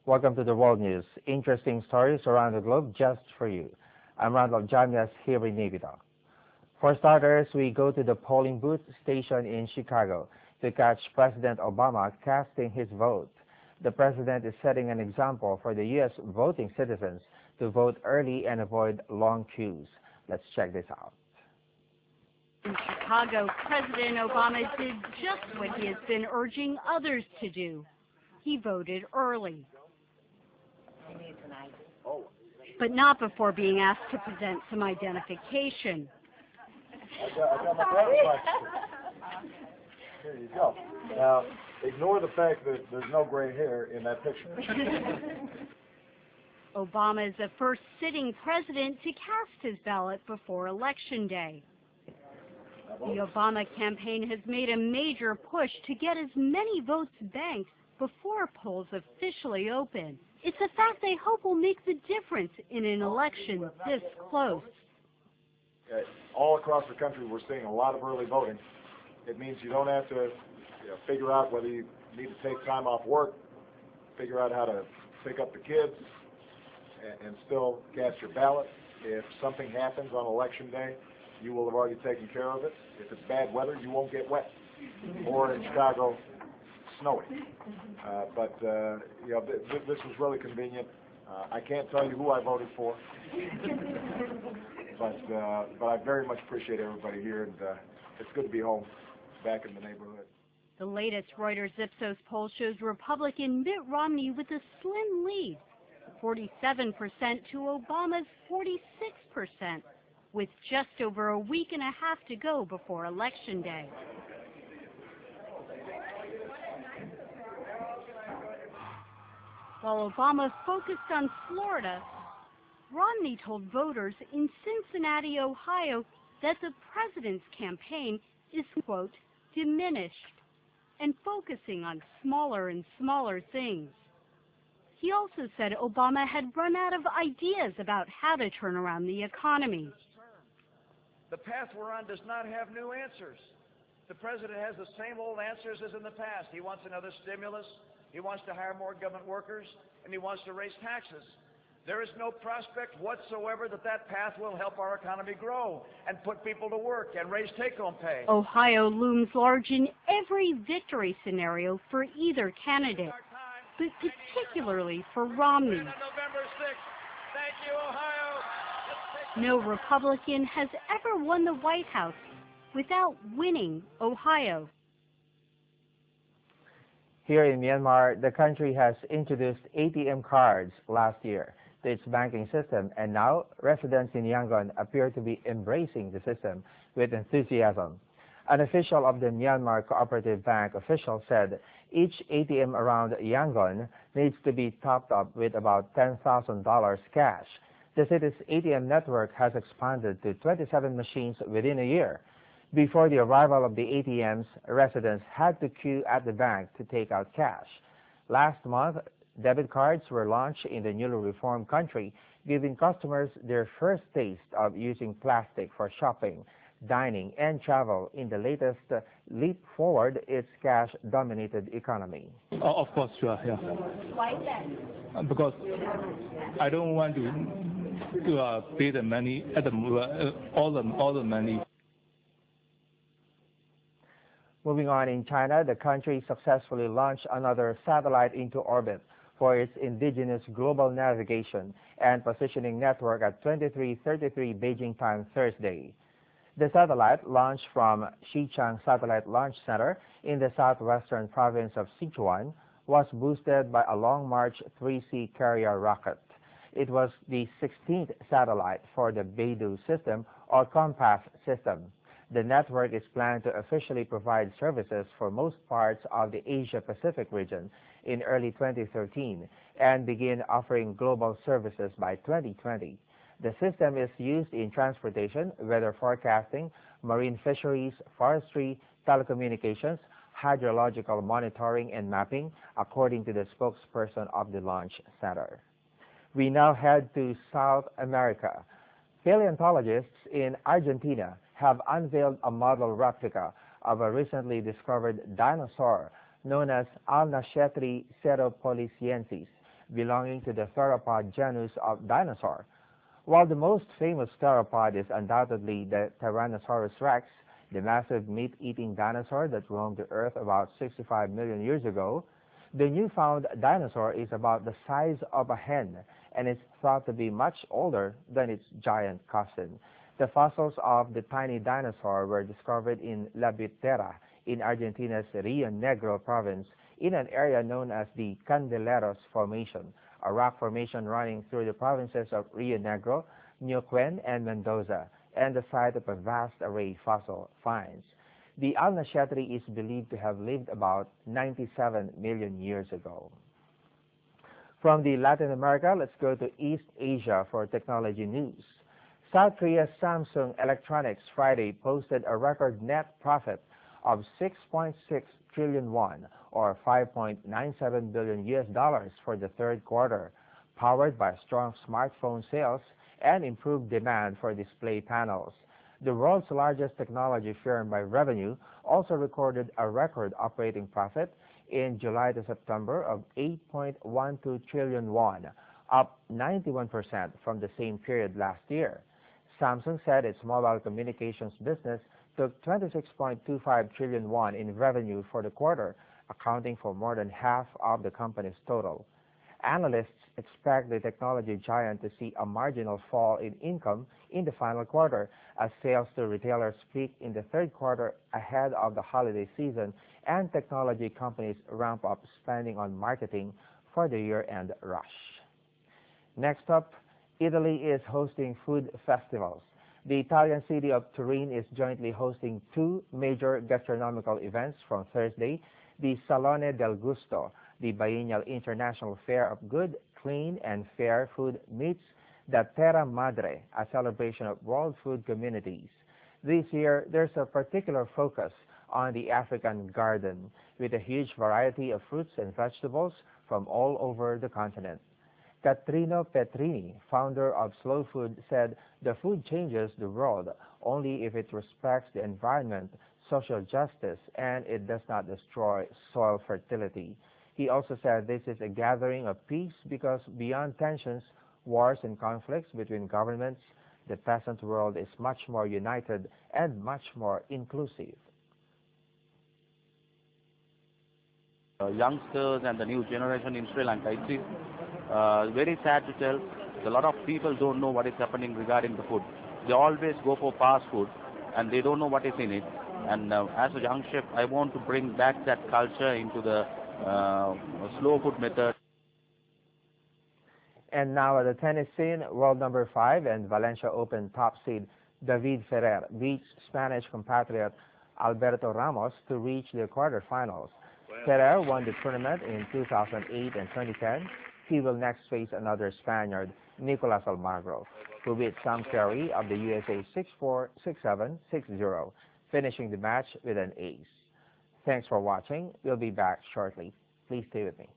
Welcome to the World News. Interesting stories around the globe just for you. I'm Randolf Jamias here in Navida. For starters, we go to the polling booth station in Chicago to catch President Obama casting his vote. The president is setting an example for the U.S. voting citizens to vote early and avoid long queues. Let's check this out. In Chicago, President Obama did just what he has been urging others to do. He voted early. But not before being asked to present some identification. I got my driver's license. Here you go. Now, ignore the fact that there's no gray hair in that picture. Obama is the first sitting president to cast his ballot before Election Day. The Obama campaign has made a major push to get as many votes banked before polls officially open. It's a fact they hope will make the difference in an election this close. All across the country, we're seeing a lot of early voting. It means you don't have to figure out whether you need to take time off work, figure out how to pick up the kids, and still cast your ballot. If something happens on Election Day, you will have already taken care of it. If it's bad weather, you won't get wet. Or in Chicago, snowy. This was really convenient. I can't tell you who I voted for, but I very much appreciate everybody here, and it's good to be home, back in the neighborhood. The latest Reuters Ipsos poll shows Republican Mitt Romney with a slim lead, 47% to Obama's 46%, with just over a week and a half to go before Election Day. While Obama focused on Florida, Romney told voters in Cincinnati, Ohio, that the president's campaign is, quote, diminished and focusing on smaller and smaller things. He also said Obama had run out of ideas about how to turn around the economy. The path we're on does not have new answers. The president has the same old answers as in the past. He wants another stimulus. He wants to hire more government workers, and he wants to raise taxes. There is no prospect whatsoever that that path will help our economy grow and put people to work and raise take-home pay. Ohio looms large in every victory scenario for either candidate, but particularly for Romney. November 6th. Thank you, Ohio. No Republican has ever won the White House without winning Ohio. Here in Myanmar, the country has introduced ATM cards last year to its banking system, and now residents in Yangon appear to be embracing the system with enthusiasm. An official of the Myanmar Cooperative Bank official said each ATM around Yangon needs to be topped up with about $10,000 cash. The city's ATM network has expanded to 27 machines within a year. Before the arrival of the ATMs, residents had to queue at the bank to take out cash. Last month, debit cards were launched in the newly reformed country, giving customers their first taste of using plastic for shopping, dining, and travel in the latest leap forward its cash-dominated economy. Of course, sure, yeah. Why is that? Because I don't want to pay the money at all the money. Moving on, in China, the country successfully launched another satellite into orbit for its indigenous global navigation and positioning network at 23:33 Beijing time Thursday. The satellite, launched from Xichang Satellite Launch Center in the southwestern province of Sichuan, was boosted by a Long March 3C carrier rocket. It was the 16th satellite for the Beidou system or Compass system. The network is planned to officially provide services for most parts of the Asia-Pacific region in early 2013 and begin offering global services by 2020. The system is used in transportation, weather forecasting, marine fisheries, forestry, telecommunications, hydrological monitoring, and mapping, according to the spokesperson of the launch center. We now head to South America. Paleontologists in Argentina have unveiled a model replica of a recently discovered dinosaur known as alna-shetri cerro-poli-ciensis. belonging to the theropod genus of dinosaur. While the most famous theropod is undoubtedly the Tyrannosaurus rex, the massive meat-eating dinosaur that roamed the Earth about 65 million years ago, the newfound dinosaur is about the size of a hen and is thought to be much older than its giant cousin. The fossils of the tiny dinosaur were discovered in La Bitera in Argentina's Rio Negro province in an area known as the Candeleros Formation, a rock formation running through the provinces of Rio Negro, Neuquén, and Mendoza, and the site of a vast array of fossil finds. The alna-shetri is believed to have lived about 97 million years ago. From the Latin America, let's go to East Asia for technology news. South Korea's Samsung Electronics Friday posted a record net profit of 6.6 trillion won, or $5.97 billion for the third quarter, powered by strong smartphone sales and improved demand for display panels. The world's largest technology firm by revenue also recorded a record operating profit in July to September of 8.12 trillion won, up 91% from the same period last year. Samsung said its mobile communications business took 26.25 trillion won in revenue for the quarter, accounting for more than half of the company's total. Analysts expect the technology giant to see a marginal fall in income in the final quarter as sales to retailers peak in the third quarter ahead of the holiday season and technology companies ramp up spending on marketing for the year-end rush. Next up, Italy is hosting food festivals. The Italian city of Turin is jointly hosting two major gastronomical events from Thursday, the Salone del Gusto, the biennial international fair of good, clean, and fair food, meets the Terra Madre, a celebration of world food communities. This year, there's a particular focus on the African garden, with a huge variety of fruits and vegetables from all over the continent. Catrino Petrini, founder of Slow Food, said the food changes the world only if it respects the environment, social justice, and it does not destroy soil fertility. He also said this is a gathering of peace because beyond tensions, wars, and conflicts between governments, the peasant world is much more united and much more inclusive. Youngsters and the new generation in Sri Lanka, it is very sad to tell. A lot of people don't know what is happening regarding the food. They always go for fast food and they don't know what is in it. And as a young chef, I want to bring back that culture into the slow food method. And now at the tennis scene, world number 5 and Valencia Open top seed David Ferrer beats Spanish compatriot Alberto Ramos to reach the quarterfinals. Ferrer won the tournament in 2008 and 2010. He will next face another Spaniard, Nicolas Almagro, who beat Sam Querrey of the USA 6-4, 6-7, 6-0, finishing the match with an ace. Thanks for watching. We'll be back shortly. Please stay with me.